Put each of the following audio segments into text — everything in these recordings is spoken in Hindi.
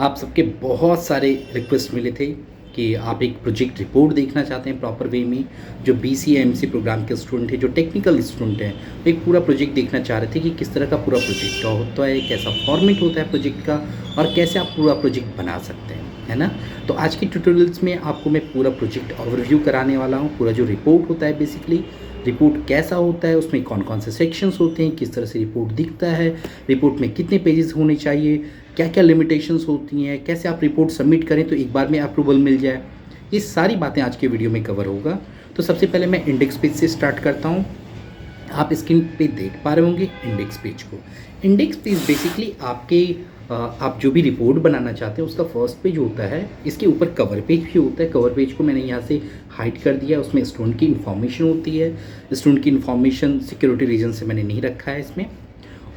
आप सबके बहुत सारे रिक्वेस्ट मिले थे कि आप एक प्रोजेक्ट रिपोर्ट देखना चाहते हैं प्रॉपर वे में। जो BCA-MC प्रोग्राम के स्टूडेंट हैं, जो टेक्निकल स्टूडेंट हैं, वो एक पूरा प्रोजेक्ट देखना चाह रहे थे कि किस तरह का पूरा प्रोजेक्ट का होता है, कैसा फॉर्मेट होता है प्रोजेक्ट का और कैसे आप पूरा प्रोजेक्ट बना सकते हैं, है ना। तो आज की ट्यूटोरियल्स में आपको मैं पूरा प्रोजेक्ट ओवरव्यू कराने वाला हूँ। पूरा जो रिपोर्ट होता है, बेसिकली रिपोर्ट कैसा होता है, उसमें कौन कौन से सेक्शंस होते हैं, किस तरह से रिपोर्ट दिखता है, रिपोर्ट में कितने पेजेस होने चाहिए, क्या क्या लिमिटेशंस होती हैं, कैसे आप रिपोर्ट सबमिट करें तो एक बार में अप्रूवल मिल जाए। ये सारी बातें आज के वीडियो में कवर होगा। तो सबसे पहले मैं इंडेक्स पेज से स्टार्ट करता हूँ। आप स्क्रीन पे देख पा रहे होंगे इंडेक्स पेज को। इंडेक्स पेज बेसिकली आपके आप जो भी रिपोर्ट बनाना चाहते हैं उसका फर्स्ट पेज होता है। इसके ऊपर कवर पेज भी होता है। कवर पेज को मैंने यहाँ से हाइड कर दिया। उसमें स्टूडेंट की इन्फॉर्मेशन होती है। स्टूडेंट की इन्फॉर्मेशन सिक्योरिटी रीजन से मैंने नहीं रखा है इसमें।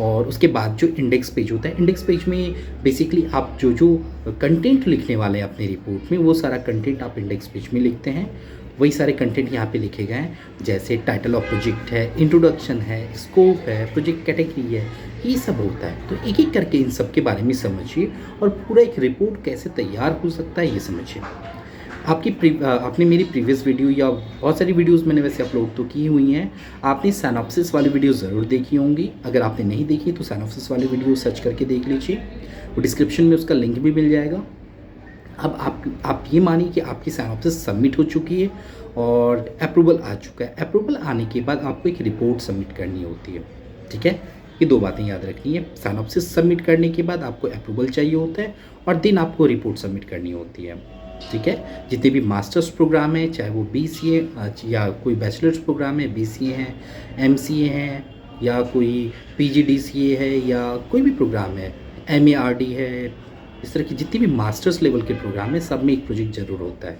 और उसके बाद जो इंडेक्स पेज होता है, इंडेक्स पेज में बेसिकली आप जो जो कंटेंट लिखने वाले हैं अपने रिपोर्ट में, वो सारा कंटेंट आप इंडेक्स पेज में लिखते हैं। वही सारे कंटेंट यहाँ पे लिखे गए हैं, जैसे टाइटल ऑफ प्रोजेक्ट है, इंट्रोडक्शन है, स्कोप है, प्रोजेक्ट कैटेगरी है, ये सब होता है। तो एक एक करके इन सब के बारे में समझिए और पूरा एक रिपोर्ट कैसे तैयार हो सकता है ये समझिए। आपने मेरी प्रीवियस वीडियो या बहुत सारी वीडियोस मैंने वैसे अपलोड तो की हुई हैं। आपने साइनॉप्सिस वाली वीडियो ज़रूर देखी होंगी। अगर आपने नहीं देखी तो साइनॉप्सिस वाली वीडियो सर्च करके देख लीजिए, वो डिस्क्रिप्शन में उसका लिंक भी मिल जाएगा। अब आप ये मानिए कि आपकी साइनॉप्सिस सबमिट हो चुकी है और अप्रूवल आ चुका है। अप्रूवल आने के बाद आपको एक रिपोर्ट सबमिट करनी होती है, ठीक है। ये दो बातें याद रखनी है। साइनॉप्सिस सबमिट करने के बाद आपको अप्रूवल चाहिए होता है और देन आपको रिपोर्ट सबमिट करनी होती है, ठीक है। जितने भी मास्टर्स प्रोग्राम है, चाहे वो BCA या कोई बैचलर्स प्रोग्राम है, BCA है, MCA है, या कोई PGDCA है, या कोई भी प्रोग्राम है, MARD है, इस तरह की जितनी भी मास्टर्स लेवल के प्रोग्राम है, सब में एक प्रोजेक्ट ज़रूर होता है।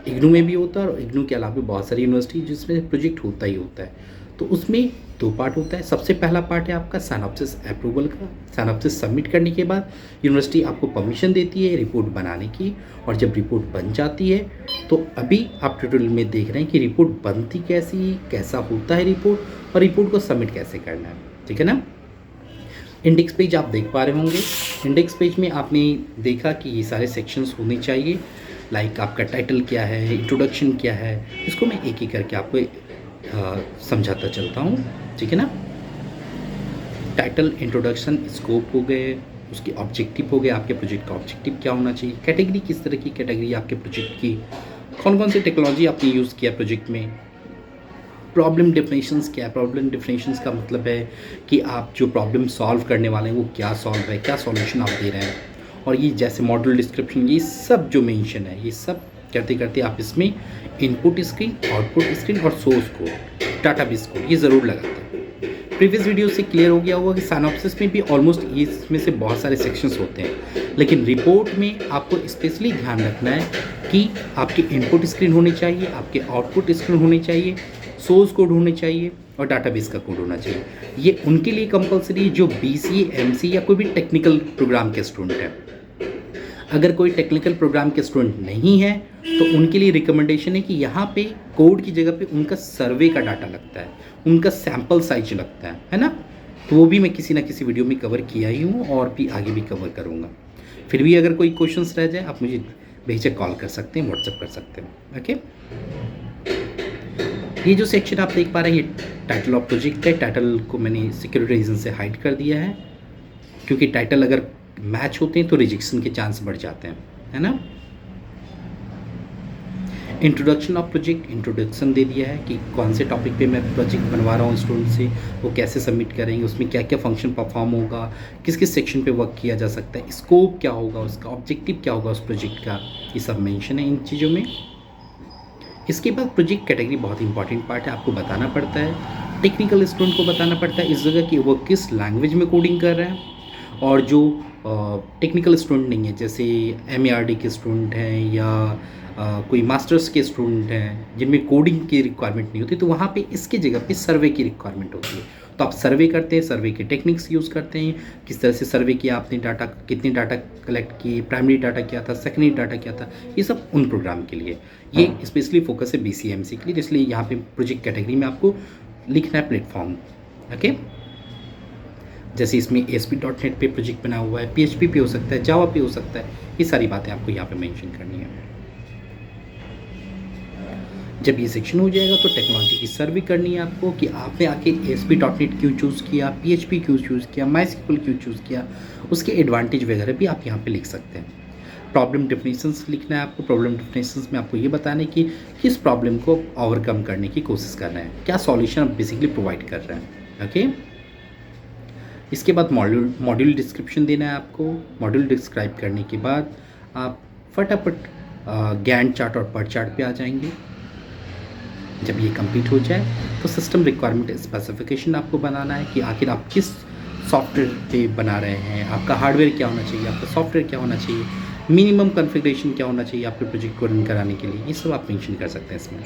इग्नू में भी होता है और इग्नू के अलावा भी बहुत सारी यूनिवर्सिटी जिसमें प्रोजेक्ट होता ही होता है। तो उसमें दो पार्ट होता है। सबसे पहला पार्ट है आपका साइनॉप्सिस अप्रूवल का। साइनॉप्सिस सबमिट करने के बाद यूनिवर्सिटी आपको परमिशन देती है रिपोर्ट बनाने की, और जब रिपोर्ट बन जाती है तो अभी आप ट्यूटोरियल में देख रहे हैं कि रिपोर्ट बनती कैसी, कैसा होता है रिपोर्ट, और रिपोर्ट को सबमिट कैसे करना है, ठीक है ना। इंडेक्स पेज आप देख पा रहे होंगे। इंडेक्स पेज में आपने देखा कि ये सारे सेक्शंस होने चाहिए। लाइक आपका टाइटल क्या है, इंट्रोडक्शन क्या है, इसको मैं एक एक करके आपको समझाता चलता हूँ, ठीक है ना। टाइटल, इंट्रोडक्शन, स्कोप हो गए, उसके ऑब्जेक्टिव हो गए, आपके प्रोजेक्ट का ऑब्जेक्टिव क्या होना चाहिए, कैटेगरी किस तरह की कैटेगरी आपके प्रोजेक्ट की, कौन कौन सी टेक्नोलॉजी आपने यूज़ किया प्रोजेक्ट में, प्रॉब्लम डेफिनेशंस क्या है। प्रॉब्लम डेफिनेशंस का मतलब है कि आप जो प्रॉब्लम सॉल्व करने वाले हैं वो क्या सॉल्व है, क्या सॉल्यूशन आप दे रहे हैं। और ये जैसे मॉडल डिस्क्रिप्शन, ये सब जो मेंशन है, ये सब करते करते आप इसमें इनपुट स्क्रीन, आउटपुट स्क्रीन और सोर्स कोड, डाटाबेस कोड, ये ज़रूर लगाते हैं। प्रीवियस वीडियो से क्लियर हो गया होगा कि साइनॉप्सिस में भी ऑलमोस्ट इसमें से बहुत सारे सेक्शंस होते हैं, लेकिन रिपोर्ट में आपको स्पेशली ध्यान रखना है कि आपकी इनपुट स्क्रीन होनी चाहिए, आपके आउटपुट स्क्रीन होनी चाहिए, सोर्स कोड होने चाहिए और डाटाबेस का कोड होना चाहिए। ये उनके लिए कंपलसरी है जो BCA, MC या कोई भी टेक्निकल प्रोग्राम के स्टूडेंट है। अगर कोई टेक्निकल प्रोग्राम के स्टूडेंट नहीं है तो उनके लिए रिकमेंडेशन है कि यहाँ पे कोड की जगह पे उनका सर्वे का डाटा लगता है, उनका सैम्पल साइज लगता है ना। तो वो भी मैं किसी ना किसी वीडियो में कवर किया ही हूँ और भी आगे भी कवर करूँगा। फिर भी अगर कोई क्वेश्चंस रह जाए आप मुझे बेझिझक कॉल कर सकते हैं, व्हाट्सएप कर सकते हैं, ओके। ये जो सेक्शन आप देख पा रहे हैं ये टाइटल ऑफ प्रोजेक्ट है। टाइटल को मैंने सिक्योरिटी रीजन से हाइड कर दिया है, क्योंकि टाइटल अगर मैच होते हैं तो रिजेक्शन के चांस बढ़ जाते हैं, है ना। इंट्रोडक्शन ऑफ प्रोजेक्ट, इंट्रोडक्शन दे दिया है कि कौन से टॉपिक पे मैं प्रोजेक्ट बनवा रहा हूँ स्टूडेंट से, वो कैसे सबमिट करेंगे, उसमें क्या क्या फंक्शन परफॉर्म होगा, किस किस सेक्शन पे वर्क किया जा सकता है, स्कोप क्या होगा, उसका ऑब्जेक्टिव क्या होगा उस प्रोजेक्ट का, ये सब मेंशन है इन चीज़ों में। इसके बाद प्रोजेक्ट कैटेगरी बहुत इंपॉर्टेंट पार्ट है, आपको बताना पड़ता है, टेक्निकल स्टूडेंट को बताना पड़ता है इस जगह कि वो किस लैंग्वेज में कोडिंग कर रहे हैं। और जो टेक्निकल स्टूडेंट नहीं है, जैसे MARD के स्टूडेंट हैं या कोई मास्टर्स के स्टूडेंट हैं जिनमें कोडिंग की रिक्वायरमेंट नहीं होती, तो वहाँ पे इसकी जगह पे सर्वे की रिक्वायरमेंट होती है। तो आप सर्वे करते हैं, सर्वे के टेक्निक्स यूज़ करते हैं, किस तरह से सर्वे किया आपने, डाटा कितने डाटा कलेक्ट किए, प्राइमरी डाटा क्या था, सेकेंडरी डाटा क्या था, ये सब उन प्रोग्राम के लिए। ये स्पेशली फोकस है BCA-MC के लिए, इसलिए यहाँ पे प्रोजेक्ट कैटेगरी में आपको लिखना है प्लेटफॉर्म, ओके। जैसे इसमें ASP.NET पे प्रोजेक्ट बना हुआ है, PHP पे हो सकता है, जावा पे हो सकता है, ये सारी बातें आपको यहाँ पे मेंशन करनी है। जब ये सेक्शन हो जाएगा तो टेक्नोलॉजी की सर्वे करनी है आपको कि आपने आखिर ASP.NET क्यों चूज़ किया, PHP क्यों चूज़ किया, MySQL क्यों चूज़ किया, उसके एडवांटेज वगैरह भी आप यहाँ पे लिख सकते हैं। प्रॉब्लम डेफिनेशंस लिखना है आपको। प्रॉब्लम डेफिनेशंस में आपको ये बताना है कि किस प्रॉब्लम को ओवरकम करने की कोशिश कर रहे हैं, क्या सॉल्यूशन आप बेसिकली प्रोवाइड कर रहे हैं। ओके, इसके बाद मॉड्यूल डिस्क्रिप्शन देना है आपको। मॉड्यूल डिस्क्राइब करने के बाद आप फटाफट गैंट चार्ट और पर्ट चार्ट पे आ जाएंगे। जब ये कंप्लीट हो जाए तो सिस्टम रिक्वायरमेंट स्पेसिफिकेशन आपको बनाना है कि आखिर आप किस सॉफ्टवेयर पे बना रहे हैं, आपका हार्डवेयर क्या होना चाहिए, आपका सॉफ्टवेयर क्या होना चाहिए, मिनिमम कॉन्फ़िगरेशन क्या होना चाहिए आपके प्रोजेक्ट को रन कराने के लिए, ये सब आप मेंशन कर सकते हैं इसमें।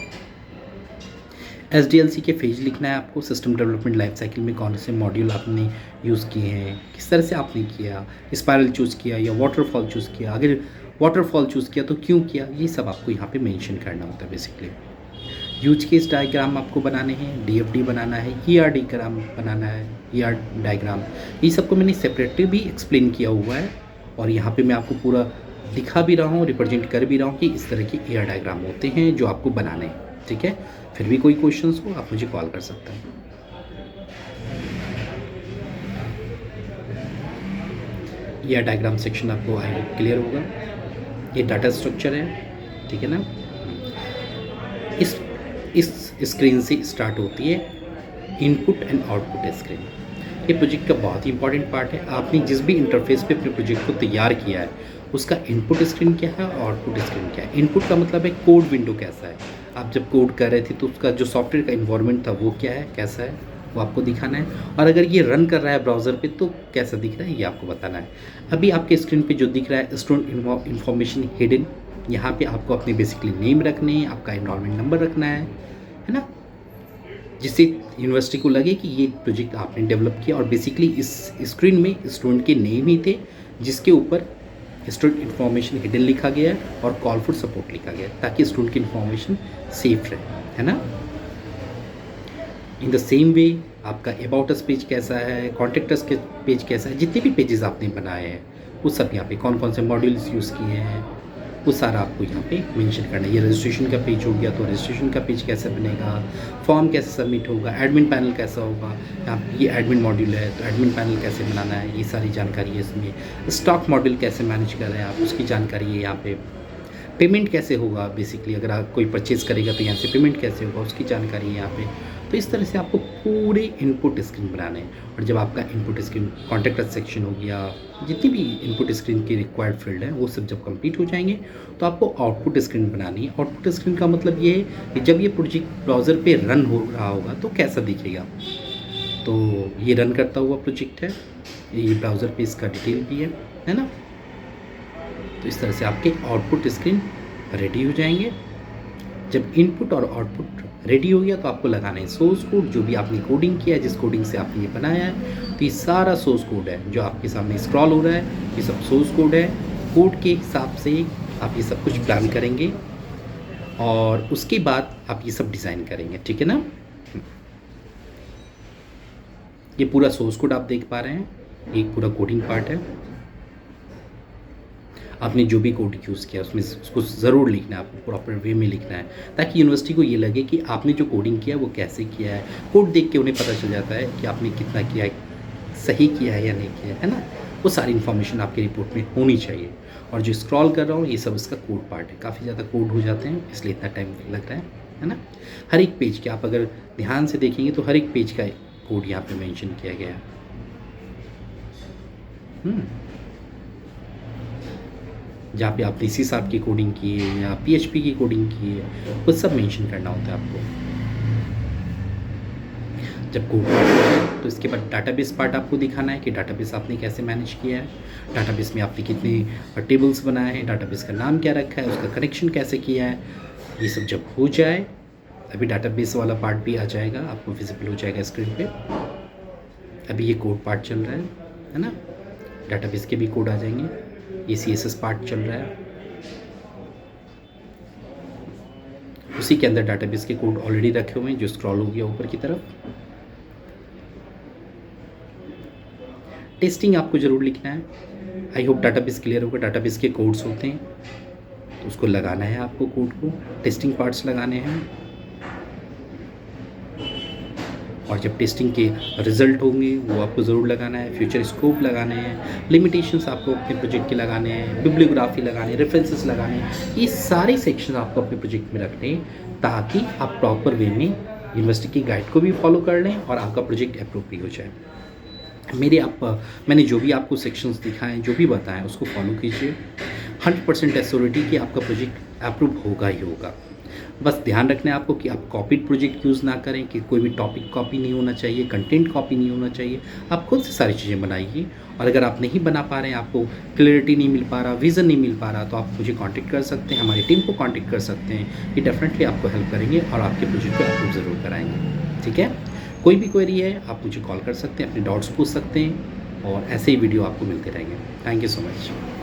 SDLC के फेज लिखना है आपको। सिस्टम डेवलपमेंट लाइफ साइकिल में कौन से मॉड्यूल आपने यूज़ किए हैं, किस तरह से आपने किया, स्पायरल चूज़ किया या वाटरफॉल चूज़ किया, अगर वाटरफॉल चूज़ किया तो क्यों किया, ये सब आपको यहाँ पे मेंशन करना होता है बेसिकली। यूज केस डायग्राम आपको बनाने हैं, DFD बनाना है, ER डायग्राम बनाना है, ER डायग्राम, ये सबको मैंने सेपरेटली भी एक्सप्लेन किया हुआ है और यहाँ पे मैं आपको पूरा दिखा भी रहा हूँ, रिप्रेजेंट कर भी रहा हूँ कि इस तरह के ER डायग्राम होते हैं जो आपको बनाने हैं। ठीक है, फिर भी कोई क्वेश्चंस हो आप मुझे कॉल कर सकते हैं। ER डायग्राम सेक्शन आपको आई होप क्लियर होगा। ये डाटा स्ट्रक्चर है, ठीक है ना। इस स्क्रीन से स्टार्ट होती है इनपुट एंड आउटपुट स्क्रीन। ये प्रोजेक्ट का बहुत ही इंपॉर्टेंट पार्ट है। आपने जिस भी इंटरफेस पे अपने प्रोजेक्ट को तैयार किया है उसका इनपुट स्क्रीन क्या है और आउटपुट स्क्रीन क्या है। इनपुट का मतलब है कोड विंडो कैसा है, आप जब कोड कर रहे थे तो उसका जो सॉफ्टवेयर का इन्वायरमेंट था वो क्या है, कैसा है, वो आपको दिखाना है। और अगर ये रन कर रहा है ब्राउज़र पे तो कैसा दिख रहा है ये आपको बताना है। अभी आपके स्क्रीन पे जो दिख रहा है स्टूडेंट इन्फॉर्मेशन हिडन, यहाँ पे आपको अपने बेसिकली नेम रखने हैं, आपका एनरोलमेंट नंबर रखना है ना, जिससे यूनिवर्सिटी को लगे कि ये प्रोजेक्ट आपने डेवलप किया। और बेसिकली इस स्क्रीन में स्टूडेंट के नेम ही थे जिसके ऊपर स्टूडेंट इन्फॉर्मेशन हिडन लिखा गया है और कॉल फॉर सपोर्ट लिखा गया है ताकि स्टूडेंट की इन्फॉर्मेशन सेफ रहे, है ना। इन द सेम वे आपका अबाउट अस पेज कैसा है, कॉन्टेक्ट अस के पेज कैसा है, जितने भी पेजेस आपने बनाए हैं वो सब यहाँ पे कौन कौन से मॉड्यूल्स यूज़ किए हैं वो सारा आपको यहाँ पे मेंशन करना है। ये रजिस्ट्रेशन का पेज हो गया तो रजिस्ट्रेशन का पेज कैसे बनेगा, फॉर्म कैसे सबमिट होगा, एडमिन पैनल कैसा होगा, यहाँ ये एडमिन मॉड्यूल है तो एडमिन पैनल कैसे बनाना है, ये सारी जानकारी है इसमें। स्टॉक मॉड्यूल कैसे मैनेज कर रहे हैं आप उसकी जानकारी है यहाँ पे। पेमेंट कैसे होगा, बेसिकली अगर आप कोई परचेज़ करेगा तो यहाँ से पेमेंट कैसे होगा उसकी जानकारी है यहाँ पे। तो इस तरह से आपको पूरे इनपुट स्क्रीन बनाने हैं। और जब आपका इनपुट स्क्रीन कॉन्टेक्ट सेक्शन हो गया, जितनी भी इनपुट स्क्रीन की रिक्वायर्ड फील्ड है वो सब जब कंप्लीट हो जाएंगे तो आपको आउटपुट स्क्रीन बनानी है। आउटपुट स्क्रीन का मतलब ये है कि जब ये प्रोजेक्ट ब्राउज़र पे रन हो रहा होगा तो कैसा दिखेगा। तो ये रन करता हुआ प्रोजेक्ट है, ये ब्राउज़र पे इसका डिटेल भी है ना। तो इस तरह से आपके आउटपुट स्क्रीन रेडी हो जाएंगे। जब इनपुट और आउटपुट रेडी हो गया तो आपको लगाना है सोर्स कोड, जो भी आपने कोडिंग किया है, जिस कोडिंग से आपने ये बनाया है। तो ये सारा सोर्स कोड है जो आपके सामने स्क्रॉल हो रहा है, ये सब सोर्स कोड है। कोड के हिसाब से आप ये सब कुछ प्लान करेंगे और उसके बाद आप ये सब डिज़ाइन करेंगे, ठीक है ना। ये पूरा सोर्स कोड आप देख पा रहे हैं, एक पूरा कोडिंग पार्ट है। आपने जो भी कोड यूज़ किया उसमें उसको ज़रूर लिखना है, आपको प्रॉपर वे में लिखना है ताकि यूनिवर्सिटी को ये लगे कि आपने जो कोडिंग किया वो कैसे किया है। कोड देख के उन्हें पता चल जाता है कि आपने कितना किया है, सही किया है या नहीं किया है ना। वो सारी इन्फॉर्मेशन आपकी रिपोर्ट में होनी चाहिए। और जो स्क्रॉल कर रहा हूँ ये सब इसका कोड पार्ट है, काफ़ी ज़्यादा कोड हो जाते हैं इसलिए इतना टाइम लग रहा है ना। हर एक पेज के आप अगर ध्यान से देखेंगे तो हर एक पेज का कोड यहाँ पर मैंशन किया गया है। जहाँ पे आपने सी शार्प की कोडिंग की है या PHP की कोडिंग की है वो सब मेंशन करना होता है आपको। जब कोड पार्ट हो जाए तो इसके बाद डाटाबेस पार्ट आपको दिखाना है कि डाटाबेस आपने कैसे मैनेज किया है, डाटाबेस में आपने कितने टेबल्स बनाए हैं, डाटाबेस का नाम क्या रखा है, उसका कनेक्शन कैसे किया है। ये सब जब हो जाए अभी डाटाबेस वाला पार्ट भी आ जाएगा, आपको विजिबल हो जाएगा स्क्रीन पे। अभी ये कोड पार्ट चल रहा है ना, डाटाबेस के भी कोड आ जाएंगे। ये CSS पार्ट चल रहा है, उसी के अंदर डाटाबेस के कोड ऑलरेडी रखे हुए हैं जो स्क्रॉल हो गया ऊपर की तरफ। टेस्टिंग आपको ज़रूर लिखना है। आई होप डाटाबेस क्लियर होगा। डाटाबेस के कोड्स होते हैं, तो उसको लगाना है आपको, कोड को टेस्टिंग पार्ट्स लगाने हैं। और जब टेस्टिंग के रिज़ल्ट होंगे वो आपको ज़रूर लगाना है। फ्यूचर स्कोप लगाने हैं, लिमिटेशंस आपको अपने प्रोजेक्ट के लगाने हैं, बिब्लियोग्राफी लगाने हैं, रेफरेंसेस लगाने हैं। ये सारे सेक्शन आपको अपने प्रोजेक्ट में रखने हैं ताकि आप प्रॉपर वे में यूनिवर्सिटी की गाइड को भी फॉलो कर लें और आपका प्रोजेक्ट अप्रूव भी हो जाए। मैंने जो भी आपको सेक्शंस दिखाएँ, जो भी बताएँ उसको फॉलो कीजिए। 100% एश्योरिटी कि आपका प्रोजेक्ट अप्रूव होगा ही होगा। बस ध्यान रखना है आपको कि आप कॉपीड प्रोजेक्ट यूज़ ना करें, कि कोई भी टॉपिक कॉपी नहीं होना चाहिए, कंटेंट कॉपी नहीं होना चाहिए। आप खुद से सारी चीज़ें बनाइए। और अगर आप नहीं बना पा रहे हैं, आपको क्लैरिटी नहीं मिल पा रहा, विज़न नहीं मिल पा रहा, तो आप मुझे कॉन्टैक्ट कर सकते हैं, हमारी टीम को कॉन्टैक्ट कर सकते हैं। ये डेफिनेटली आपको हेल्प करेंगे और आपके प्रोजेक्ट को अप्रूव ज़रूर कराएंगे। ठीक है, कोई भी क्वेरी है आप मुझे कॉल कर सकते हैं, अपने डाउट्स पूछ सकते हैं और ऐसे ही वीडियो आपको मिलते रहेंगे। Thank you so much.